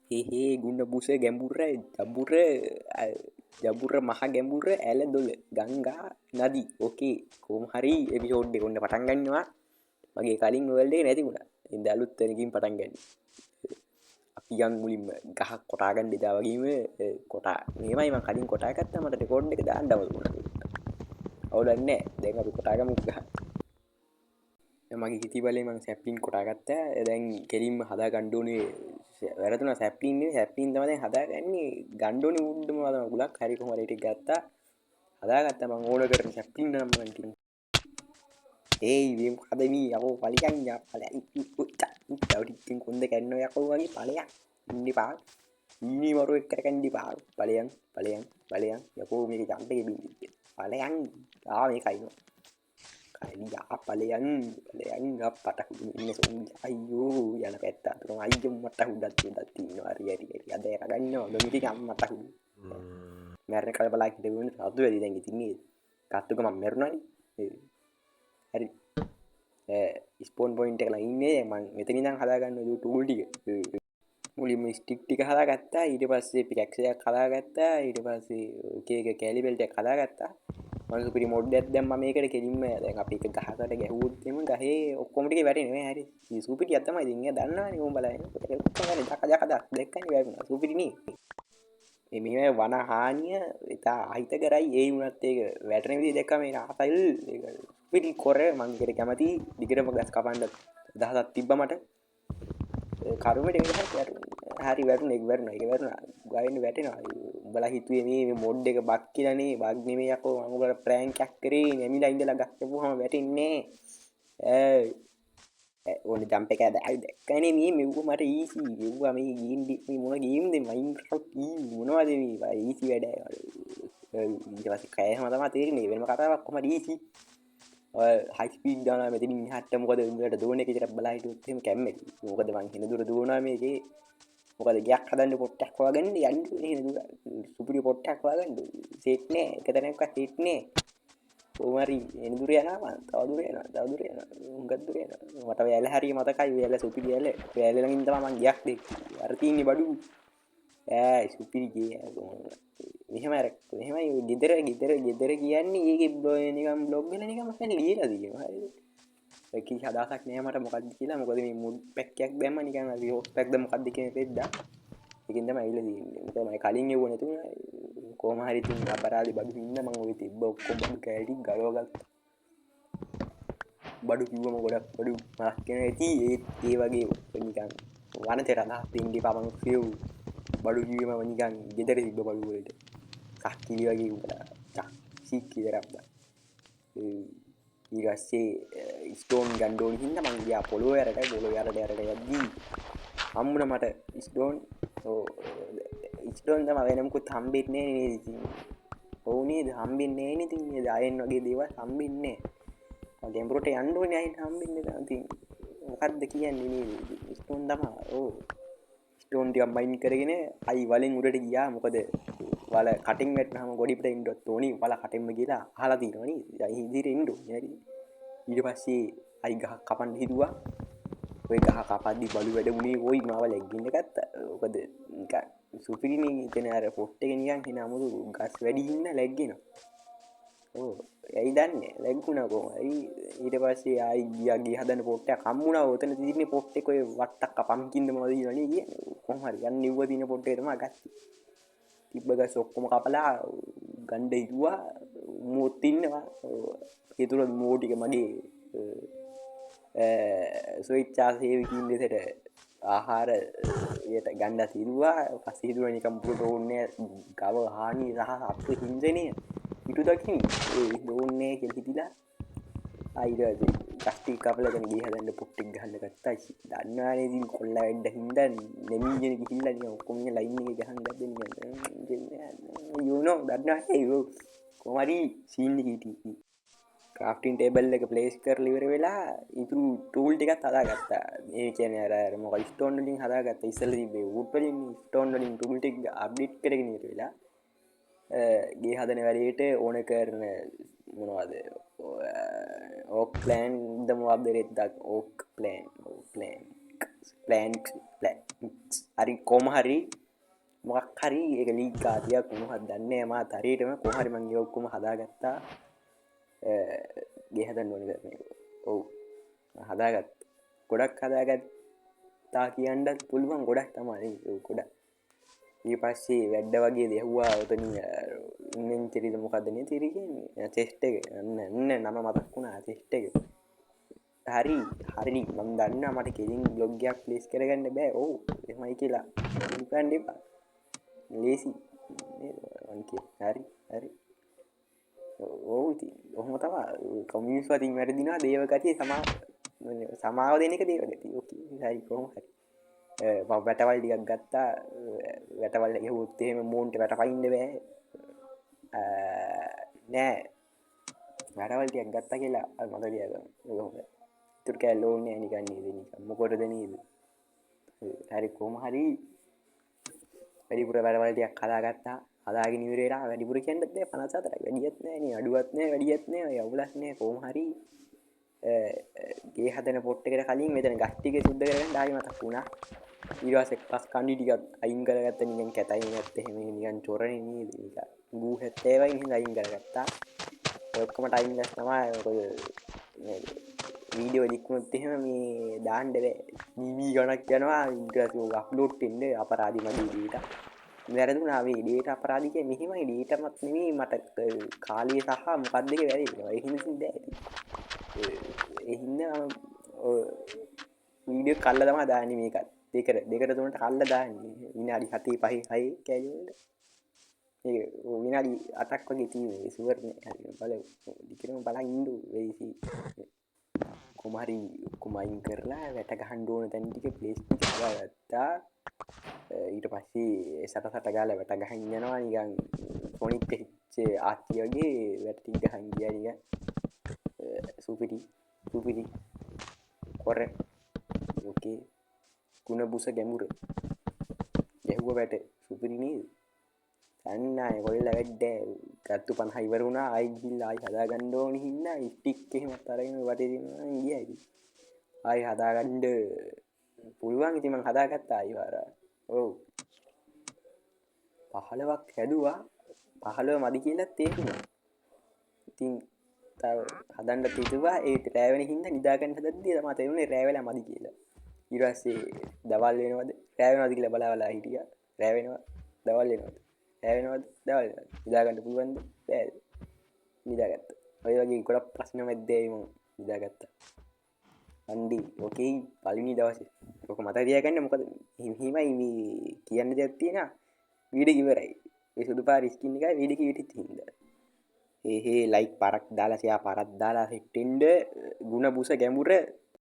ගුණ බුස ගැඹුර ජබුර ජබුර මහ ගැඹුර ඇල දොල ගංගා නදී ඕකේ කොහොම හරි එපිසෝඩ් එක ඔන්න පටන් ගන්නවා මගේ කලින් වර්ල්ඩ් එක නැති වුණා ඉතින් අලුත් තැනකින් පටන් ගන්න අපි යන් මුලින්ම ගහක් කොටා ගන්න ඉදා වගේම කොටා මේමයි මම කලින් කොටා ගත්තා මට රෙකෝඩ් එක දාන්න අවුල් වුණා අවුලක් නැහැ දැන් අපි කොටා ගමු ගහ මගේ හිති බලේ මම සැප්ලින් කොටා ගත්තා දැන් කෙලින්ම හදා ගන්න ඕනේ වැරදුනා සැප්ලින් නේ සැප්ලින් තමයි දැන් හදාගන්නේ ගන්න ඕනේ උඩම වල ගුලක් හරි කොහම හරි ටික ගත්තා හදාගත්තා මම ඕන කරන සැප්ලින් නම් මම කිව්වා ඒයි මේ මොකද මේ යකෝ පලියන් යා පලයන් උච්චා කොන්ද කැන්නෝ යකෝ වගේ පලයන් ඉන්නපා ඉනි මරු එක්ක කරගන්න ඉපා පලයන් යකෝ මේක ජම්ප් එකේ බින්දි පලයන් මේ කයිනෝ කයියා පලයන් අපට ඉන්න සෝම් අයියෝ යන පැත්ත අතන අයියෝ මට හුඩක් තියෙනවා හරි අද ගන්නවා ගමිටි අම්මට හුඩ මැරෙන කල බලා හිටගෙන සතු වෙලි දැන් ඉතින්නේ කට්ටුක මම මැරුණානේ හරි ස්පෝන් පොයින්ට් එක ලා ඉන්නේ මම මෙතන ඉඳන් හදාගන්න ඒ ටූල් ටික මුලින්ම ස්ටික් ටික හදාගත්තා ඊට පස්සේ පිකැක්ස් එකක් හදාගත්තා ඊට පස්සේ එක කැලි බෙල්ට් එකක් හදාගත්තා මම සුපිරි මොඩ් එකක් දැම්මා මේකට කෙලින්ම දැන් අපි එක ගහකට ගැහුවොත් එමු ගහේ ඔක්කොම ටික වැටෙන්නේ හරි සුපිරියක් තමයි ඉතින් එයා දන්නවනේ ඕම් බලන්න ඔක්කොම ජක දැක්කනේ වැටුණා සුපිරි නේ මේ වන හානිය ඉතා අහිත කරයි ඒ වුණත් ඒක වැටෙන විදිහ දැක්කම මේ ආතල් ඒක පිටි කොර මං ඉකට කැමති දිගටම ගස් කපන්න දහසක් තිබ්බ මට කරුමට හරි වැටුන එක වැටුණා ගායන්න වැටෙනවා උඹලා හිතුවේ මේ මොඩ් එක බක් කියලානේ බග් නෙමෙයි යකෝ මම උඹලා ප්‍රෑන්ක් එකක් කරේ නැමිලා ඉඳලා ගස්සපුවාම වැටෙන්නේ ඕන ජම්ප් එක දැක්කනේ මේ මෙව්ව මට ඊසි මෙව්වා මේ ගේම් මේ මොන ගේම්ද මයින්ක්‍රාෆ්ට් මොනවද මේ ඊසි වැඩ ඊට පස්සේ කෑම තමයි තේරෙන්නේ වෙනම කතාවක් කොහමද ඊසි හයි ස්පීඩ් දානවා මෙතනින් එහාට මොකද උඹලට දෝන එක විතර බලා හිටියොත් එහෙම කැම්මැලි මොකද මං හින දුර දුවනවා මේකේ මොකද ගයක් හදන්න පොට්ටක් හොයාගන්න යන්නේ හින දුර සුපිරි පොට්ටක් හොයාගන්න සෙට් නෑ එක තැනක්වත් සෙට් නෑ කොහොමරි එන දුර යනවා තව දුර යනවා උංගක් දුර යනවා මට වැල හරිය මතකයි වැල සුපිරි වැල ළඟින් තමයි මං ගයක් දෙන්නේ අර තින්නේ බඩු සුපිරි ගේ මෙහෙමයි ගෙදර කියන්නේ ඒකේ නිකන් බ්ලොග් වල නිකන් මම ලියලා තියෙනවා හරිද ඒක හදාසක් නෑ මට මොකද්ද කියලා මොකද මේ මුඩ් පැක් එකක් දැම්ම නිකන් අර හොස් පැක්ද මොකද්ද කියන පෙද්දා ඒකෙන් තමයි ඇවිල්ලා තියෙන්නේ මොකද මම කලින් එවුව නැතුණා කොහොම හරි තින් අපරාධි බඩු හින්න මම ඔය තිබ්බ ඔක්කොම බඩු කෑලි ගලවගත්තා බඩු කිව්වම ගොඩක් බඩු මලක් කියන ඇති ඒ වගේ නිකන් වනතරලා පින්ඩි පමන් ෆියු බඩු කිව්වම නිකන් ගෙදර තිබ්බ බඩු වලට කක්කිලි වගේ උඹලා චක්සි කරප්පා ඊට පස්සේ ස්ටෝන් ගන්න ඕන හින්දා මං ගියා පොළොව යරට යද්දී හම්බුණා මට ස්ටෝන් ස්ටෝන් තමයි වෙන මොකුත් හම්බෙන්නේ නෑ නේද ඉතින් ඔව් නේද හම්බෙන්නේ නෑ නේද ඉතින් මේ අයන් වගේ දේවල් හම්බෙන්නේ නෑ ගැඹුරට යන්න ඕනේ අයින් හම්බෙන්නේ නැහැ ඉතින් මොකද්ද කියන්නේ නේද ස්ටෝන් තමයි ඔව් ස්ටෝන් ටිකක් මයින් කරගෙන අයි වලෙන් උඩට ගියා මොකද වල කටින් වැටෙනවම ගොඩි පිට ඉන්නත් ඕනි වල කටින්ම ගිහලා අහලා තියෙනවා නේ අයි ඉදිරියට එන්න ඕනේ හරි ඊට පස්සේ අයි ගහ කපන්න හිතුවා ඔය ගහ කපද්දි බලු වැඩුණේ ওই මාව ලැග්ගින්න ගත්තා මොකද නිකන් සුපිරිනේ ඉතින් අර පොට් එක නිකන් හින අමුතු ගස් වැඩි හින්න ලැග්ගෙනවා ඔව් ඇයි දන්නේ ලැග්ගුණා කොහොම හරි ඊට පස්සේ ආයි ගියා ගිහ හදන්න පොට් එකක් හම්බුණා ඔතන තියෙන්නේ පොට් එක ඔය වට්ටක් පම්කින්ද මොනවද කියනවනේ කියන්නේ කොහොම හරි යන්න ඉව්ව තියෙන පොට් එක තමයි ගත්තේ තිබ්බ ගස් ඔක්කොම කපලා ගණ්ඩ හිතුවා මෝත් ඉන්නවා ඒ තුල මෝ ටික මගේ ස්විච්චා සේවිකින් දෙසට ආහාර යට ගණ්ඩ හිතුවා පස්සේ හිතුවා නිකන් පුරට ඕනේ ගව හානි සහ අප්පු හින්දනේ ඉටු දකින්න ඒ ඕනේ කියලා හිතිලා ආයිද කස්ටි කපලගෙන ගිහ හදන්න පොට්ටික් ගහන්න ගත්තා දන්නවනේ ඉතින් කොල්ල වැඩ හින්දා නෙමීගෙන ගිහිල්ලා නිකන් ඔක්කොම ලයින් එකේ ගහන් ගද්දේ නිකන් you know දන්නවා ඒක කොහොම හරි සීන් එකේ හිටියේ ක්‍රාෆ්ටින් ටේබල් එක ප්ලේස් කරලා ඉවර වෙලා ඉතුරු ටූල් ටිකත් හදාගත්තා ඒ කියන්නේ අර මොකද ස්ටෝන් වලින් හදාගත්තා ඉස්සෙල්ලා තිබ්බේ වුඩ් වලින් ස්ටෝන් වලින් ටූල් ටික අප්ඩේට් කරගෙන ඉවර වෙලා ගේ හදන වැඩේට ඕන කරන මොනවද ඕක් ප්ලෑන් ද මොකක්ද රෙද්දක් ඕක් ප්ලෑන් ප්ලෑන්ක්ස් හරි කොම හරි මොකක් හරි ඒක ලීක් ආතියක් මොනවද දන්නේ නැහැ මා හරියටම කොහොම හරි මම ඒක ඔක්කොම හදාගත්තා ගේ හදන්න ඕනේ කරන්නේ ඔව් හදාගත්තා ගොඩක් හදාගත්තා කියන්නත් පුළුවන් ගොඩක් තමයි ගොඩක් ඊට පස්සේ වැඩ වගේ දෙහුවා ඔතනින් ඉන්නෙන් තිරිද මොකද්ද නේ තිරි කියන්නේ ටෙස්ට් එක නම මතක් වුණා ටෙස්ට් එක හරි හරි මම දන්නවා මට කෙලින් බ්ලොග් එකක් ප්ලේස් කරගන්න බෑ ඔව් එහෙමයි කියලා හිතන්න එපා ලේසි නේද මං කියන්නේ හරි හරි ඔව් ඉතින් ඔහොම තමයි කමියුනිස්ට් වලින් වැරදිනවා දේව ගතිය සමාව දෙන එක දේව ගතිය ඕකේ හරි කොහොම හරි මම වැටවල් ටිකක් ගත්තා වැටවල් ගහුවොත් එහෙම මූන්ට වැටපයින්න බෑ නෑ වැටවල් ටිකක් ගත්තා කියලා මට තියාගන්න කොහොමද ඉතුරු කෑල්ල ඕනේ නෑ නිකන් නේද නිකන් මොකටද නේද හරි කොහොම හරි වැඩිපුර වැටවල් ටිකක් හදාගත්තා හදාගෙන ඉවර වෙලා වැඩිපුර කියන්නත් බෑ 54යි වැඩියත් නෑ නේ අඩුවත් නෑ වැඩියත් නෑ ඔය අවුලක් නෑ කොහොම හරි ගේ හදන පොට් එකට කලින් මෙතන ගස් ටික සුද්ධ කරගන්න ආයෙ මතක් වුණා ඊට පස්සේ පස් කණ්ඩි ටිකක් අයින් කරගත්ත නිකන් කැතයි නැත් එහෙම නිකන් චොරනේ නේද නිකන් ගූ හැත්තේ වයින් හින්දා අයින් කරගත්තා ඒ ඔක්කොම ටයිම් ලස් තමයි මොකද වීඩියෝ එඩිට් කරනොත් එහෙම මේ දාන්න බෑ GB ගණක් යනවා ඊට පස්සේ ඔක අප්ලෝඩ් වෙන්නේ අපරාධි මගේ ඩේටා වැරදුනා මේ ඩේටා අපරාධි කිය මෙහෙමයි ඩේටාමත් නෙමෙයි මට කාලය සහ මොකක්ද එක වැරදිනවා ඒ හින්දා ඒ හින්දා වීඩියෝ කල්ලා තමයි දාන්නේ මේකත් දෙකට තුනට කල්ලා දාන්නේ විනාඩි 7 5 6 කැජුවල් ඒ විනාඩි 8ක් වගේ තියෙන්නේ සුවර් නේ හරි බලමු ටිකම බලන් ඉන්න වෙයිසි කොමාරි කොමයින් කරලා වැට ගහන්න ඕන තැන් ටික ප්ලේස් ටික හදාගත්තා ඊට පස්සේ සට ගාලා වැට ගහන් යනවා නිකන් ෆොනික් එකච්ච ආච්චි වගේ වැට ටික ගහන් ගියා නිකන් සුපිරි කොර ඕකේ කුණ බුස ගැඹුර ගැහුව වැට සුපිරි නේද අන්නයි කොල්ල වැඩ ගත්තු 50 ඉවර වුණා ආයි ගිහිල්ලා ආයි හදාගන්න ඕනි හින්දා ස්ටික් එහෙමත් අරගෙන වටේ දිනවා ගියා ඉතින් ආයි හදාගන්න පුළුවන් ඉතින් මං හදාගත්තා ආයි වාර ඔව් 15ක් හැදුවා 15 මදි කියලා තේරුණා ඉතින් තව හදන්න තියුවා ඒ රෑ වෙන හින්දා නිදා ගන්න හදද්දී තමයි තේරුනේ රෑ වෙලා මදි කියලා ඊට පස්සේ දවල් වෙනවද රෑ වෙනවද කියලා බලාවලා හිටියා රෑ වෙනවා දවල් වෙනවද ඇවෙනවද දවල් නිදා ගන්න පුළුවන්ද බෑද නිදාගත්තා ඔය වගේ ගොඩක් ප්‍රශ්න මැද්දේ මම නිදාගත්තා අන්ඩි ඕකේ පළවෙනි දවසේ ඔක මතක තියාගන්න මොකද හිමයි මේ කියන්න දෙයක් තියෙනවා වීඩියෝ ඉවරයි ඒ සුදු පාර ස්කින් එකයි වීඩියෝ කීටිත් හින්දා ලයික් පාරක් දාලා ෂෙයා පාරක් දාලා හිටින්න ಗುಣ බුස ගැඹුර